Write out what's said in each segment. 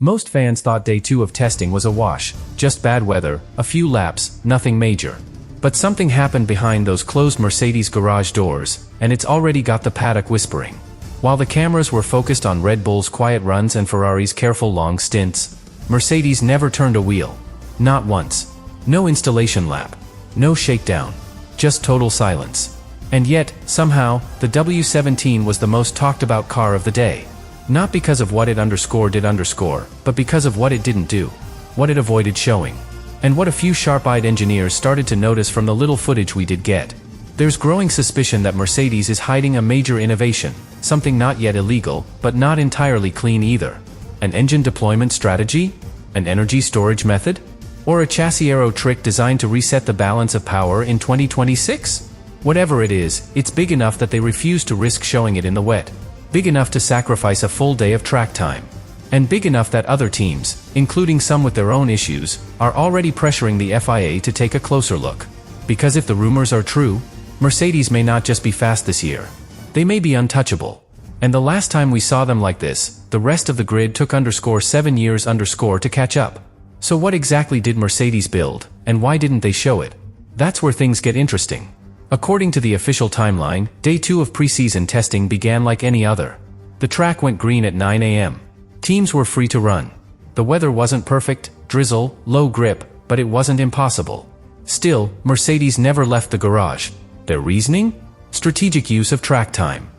Most fans thought day 2 of testing was a wash, just bad weather, a few laps, nothing major. But something happened behind those closed Mercedes garage doors, and it's already got the paddock whispering. While the cameras were focused on Red Bull's quiet runs and Ferrari's careful long stints, Mercedes never turned a wheel. Not once. No installation lap. No shakedown. Just total silence. And yet, somehow, the W17 was the most talked about car of the day. Not because of what it did, but because of what it didn't do. What it avoided showing. And what a few sharp-eyed engineers started to notice from the little footage we did get. There's growing suspicion that Mercedes is hiding a major innovation, something not yet illegal, but not entirely clean either. An engine deployment strategy? An energy storage method? Or a chassis aero trick designed to reset the balance of power in 2026? Whatever it is, it's big enough that they refuse to risk showing it in the wet. Big enough to sacrifice a full day of track time. And big enough that other teams, including some with their own issues, are already pressuring the FIA to take a closer look. Because if the rumors are true, Mercedes may not just be fast this year. They may be untouchable. And the last time we saw them like this, the rest of the grid took _7 years to catch up. So what exactly did Mercedes build, and why didn't they show it? That's where things get interesting. According to the official timeline, day 2 of preseason testing began like any other. The track went green at 9 a.m. Teams were free to run. The weather wasn't perfect, drizzle, low grip, but it wasn't impossible. Still, Mercedes never left the garage. Their reasoning? Strategic use of track time.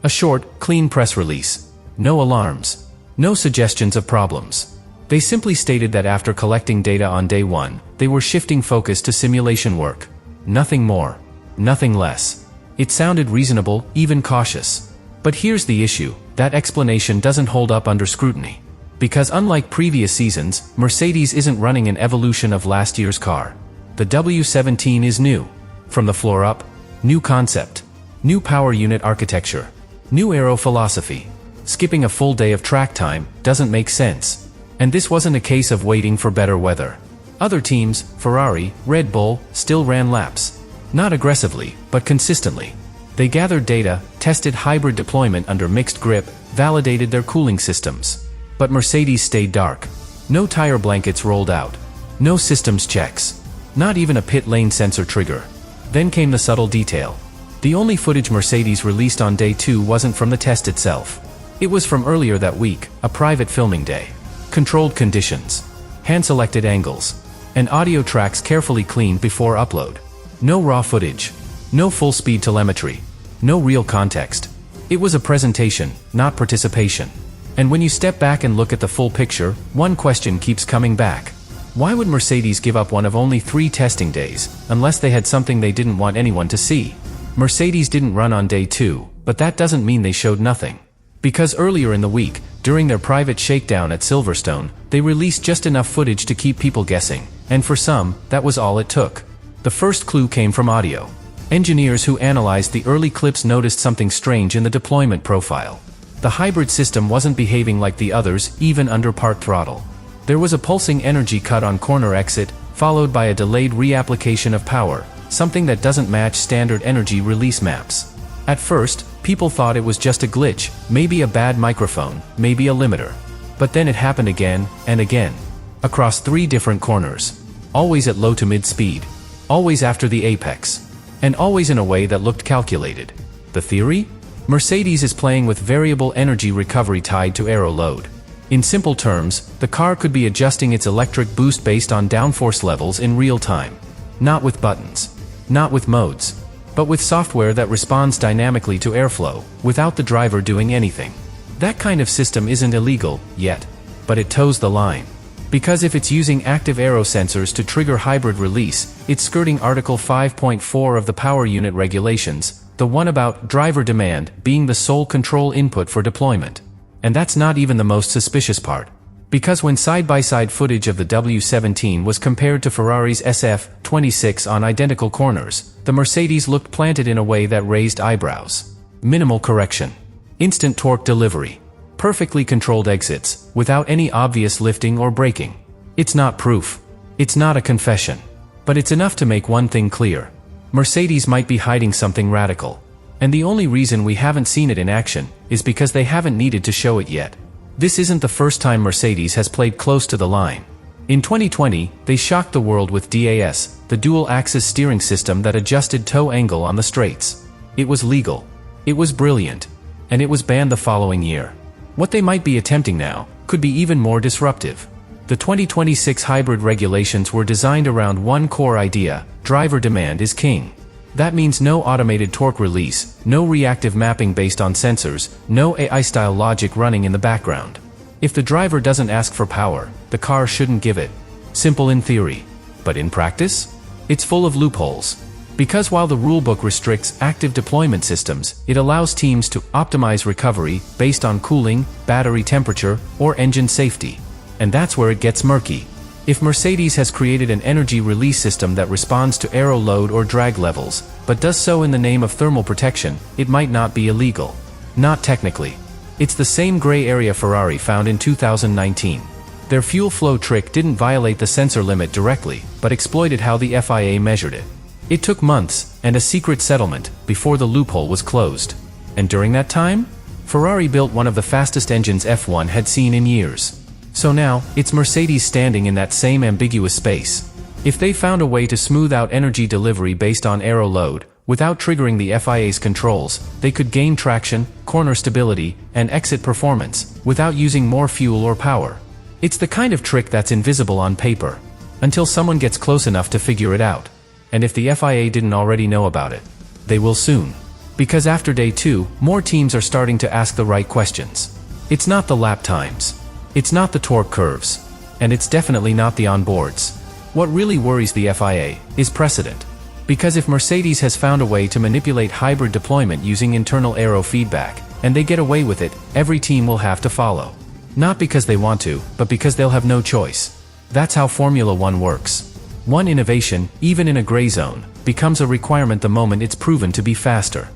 A short, clean press release. No alarms. No suggestions of problems. They simply stated that after collecting data on day 1, they were shifting focus to simulation work. Nothing more. Nothing less. It sounded reasonable, even cautious. But here's the issue, that explanation doesn't hold up under scrutiny. Because unlike previous seasons, Mercedes isn't running an evolution of last year's car. The W17 is new. From the floor up, new concept. New power unit architecture. New aero philosophy. Skipping a full day of track time doesn't make sense. And this wasn't a case of waiting for better weather. Other teams, Ferrari, Red Bull, still ran laps. Not aggressively, but consistently. They gathered data, tested hybrid deployment under mixed grip, validated their cooling systems. But Mercedes stayed dark. No tire blankets rolled out. No systems checks. Not even a pit lane sensor trigger. Then came the subtle detail. The only footage Mercedes released on day 2 wasn't from the test itself. It was from earlier that week, a private filming day. Controlled conditions. Hand-selected angles. And audio tracks carefully cleaned before upload. No raw footage. No full-speed telemetry. No real context. It was a presentation, not participation. And when you step back and look at the full picture, one question keeps coming back. Why would Mercedes give up one of only 3 testing days, unless they had something they didn't want anyone to see? Mercedes didn't run on day 2, but that doesn't mean they showed nothing. Because earlier in the week, during their private shakedown at Silverstone, they released just enough footage to keep people guessing, and for some, that was all it took. The first clue came from audio. Engineers who analyzed the early clips noticed something strange in the deployment profile. The hybrid system wasn't behaving like the others, even under part throttle. There was a pulsing energy cut on corner exit, followed by a delayed reapplication of power, something that doesn't match standard energy release maps. At first, people thought it was just a glitch, maybe a bad microphone, maybe a limiter. But then it happened again, and again. Across 3 different corners. Always at low to mid speed. Always after the apex. And always in a way that looked calculated. The theory? Mercedes is playing with variable energy recovery tied to aero load. In simple terms, the car could be adjusting its electric boost based on downforce levels in real time. Not with buttons. Not with modes. But with software that responds dynamically to airflow, without the driver doing anything. That kind of system isn't illegal, yet. But it toes the line. Because if it's using active aero sensors to trigger hybrid release, it's skirting Article 5.4 of the power unit regulations, the one about driver demand being the sole control input for deployment. And that's not even the most suspicious part. Because when side-by-side footage of the W17 was compared to Ferrari's SF26 on identical corners, the Mercedes looked planted in a way that raised eyebrows. Minimal correction. Instant torque delivery. Perfectly controlled exits, without any obvious lifting or braking. It's not proof. It's not a confession. But it's enough to make one thing clear. Mercedes might be hiding something radical. And the only reason we haven't seen it in action is because they haven't needed to show it yet. This isn't the first time Mercedes has played close to the line. In 2020, they shocked the world with DAS, the dual-axis steering system that adjusted toe angle on the straights. It was legal. It was brilliant. And it was banned the following year. What they might be attempting now could be even more disruptive. The 2026 hybrid regulations were designed around one core idea: driver demand is king. That means no automated torque release, no reactive mapping based on sensors, no AI-style logic running in the background. If the driver doesn't ask for power, the car shouldn't give it. Simple in theory. But in practice? It's full of loopholes. Because while the rulebook restricts active deployment systems, it allows teams to optimize recovery based on cooling, battery temperature, or engine safety. And that's where it gets murky. If Mercedes has created an energy release system that responds to aero load or drag levels, but does so in the name of thermal protection, it might not be illegal. Not technically. It's the same gray area Ferrari found in 2019. Their fuel flow trick didn't violate the sensor limit directly, but exploited how the FIA measured it. It took months, and a secret settlement, before the loophole was closed. And during that time, Ferrari built one of the fastest engines F1 had seen in years. So now, it's Mercedes standing in that same ambiguous space. If they found a way to smooth out energy delivery based on aero load, without triggering the FIA's controls, they could gain traction, corner stability, and exit performance, without using more fuel or power. It's the kind of trick that's invisible on paper, until someone gets close enough to figure it out. And if the FIA didn't already know about it, they will soon. Because after day 2, more teams are starting to ask the right questions. It's not the lap times. It's not the torque curves. And it's definitely not the onboards. What really worries the FIA is precedent. Because if Mercedes has found a way to manipulate hybrid deployment using internal aero feedback, and they get away with it, every team will have to follow. Not because they want to, but because they'll have no choice. That's how Formula One works. One innovation, even in a gray zone, becomes a requirement the moment it's proven to be faster.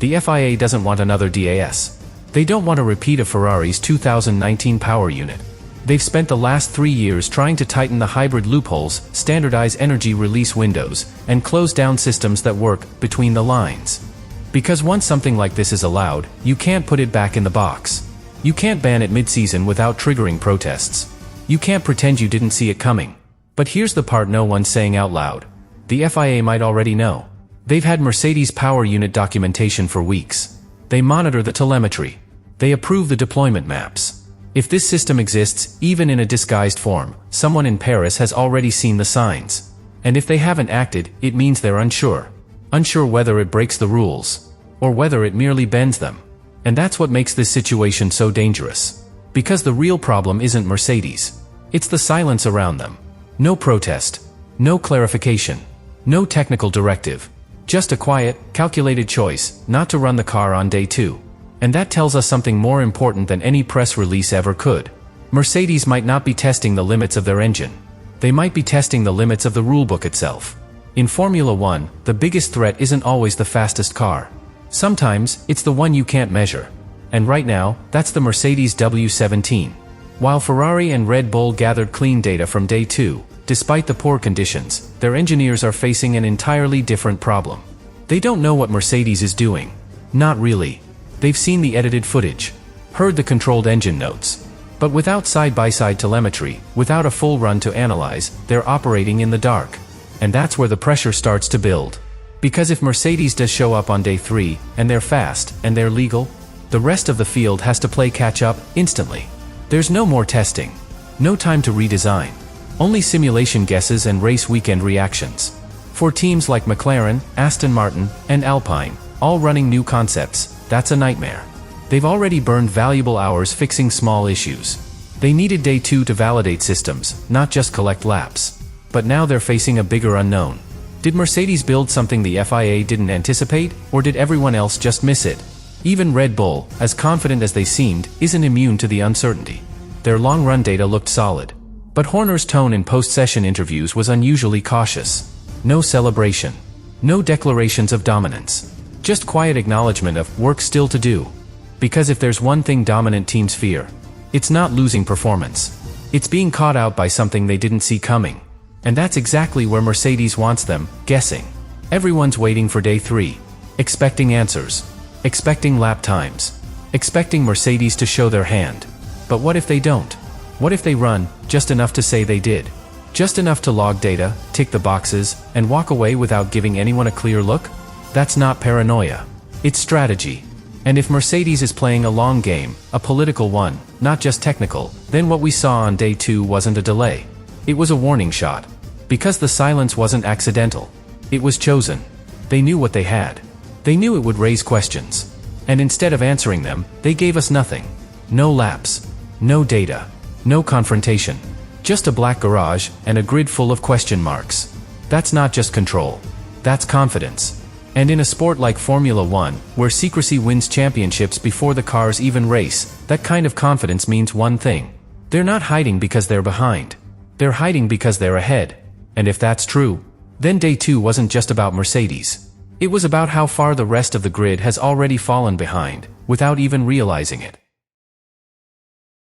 The FIA doesn't want another DAS. They don't want a repeat of Ferrari's 2019 power unit. They've spent the last 3 years trying to tighten the hybrid loopholes, standardize energy release windows, and close down systems that work between the lines. Because once something like this is allowed, you can't put it back in the box. You can't ban it mid-season without triggering protests. You can't pretend you didn't see it coming. But here's the part no one's saying out loud. The FIA might already know. They've had Mercedes power unit documentation for weeks. They monitor the telemetry. They approve the deployment maps. If this system exists, even in a disguised form, someone in Paris has already seen the signs. And if they haven't acted, it means they're unsure. Unsure whether it breaks the rules, or whether it merely bends them. And that's what makes this situation so dangerous. Because the real problem isn't Mercedes. It's the silence around them. No protest. No clarification. No technical directive. Just a quiet, calculated choice not to run the car on day 2. And that tells us something more important than any press release ever could. Mercedes might not be testing the limits of their engine. They might be testing the limits of the rulebook itself. In Formula One, the biggest threat isn't always the fastest car. Sometimes, it's the one you can't measure. And right now, that's the Mercedes W17. While Ferrari and Red Bull gathered clean data from day 2, despite the poor conditions, their engineers are facing an entirely different problem. They don't know what Mercedes is doing. Not really. They've seen the edited footage, heard the controlled engine notes. But without side-by-side telemetry, without a full run to analyze, they're operating in the dark. And that's where the pressure starts to build. Because if Mercedes does show up on day 3, and they're fast, and they're legal, the rest of the field has to play catch-up instantly. There's no more testing. No time to redesign. Only simulation guesses and race weekend reactions. For teams like McLaren, Aston Martin, and Alpine, all running new concepts, that's a nightmare. They've already burned valuable hours fixing small issues. They needed day 2 to validate systems, not just collect laps. But now they're facing a bigger unknown. Did Mercedes build something the FIA didn't anticipate, or did everyone else just miss it? Even Red Bull, as confident as they seemed, isn't immune to the uncertainty. Their long-run data looked solid. But Horner's tone in post-session interviews was unusually cautious. No celebration. No declarations of dominance. Just quiet acknowledgement of work still to do. Because if there's one thing dominant teams fear, it's not losing performance. It's being caught out by something they didn't see coming. And that's exactly where Mercedes wants them, guessing. Everyone's waiting for day 3. Expecting answers. Expecting lap times. Expecting Mercedes to show their hand. But what if they don't? What if they run, just enough to say they did? Just enough to log data, tick the boxes, and walk away without giving anyone a clear look? That's not paranoia. It's strategy. And if Mercedes is playing a long game, a political one, not just technical, then what we saw on day 2 wasn't a delay. It was a warning shot. Because the silence wasn't accidental. It was chosen. They knew what they had. They knew it would raise questions. And instead of answering them, they gave us nothing. No laps. No data. No confrontation. Just a black garage and a grid full of question marks. That's not just control. That's confidence. And in a sport like Formula 1, where secrecy wins championships before the cars even race, that kind of confidence means one thing. They're not hiding because they're behind. They're hiding because they're ahead. And if that's true, then day 2 wasn't just about Mercedes. It was about how far the rest of the grid has already fallen behind, without even realizing it.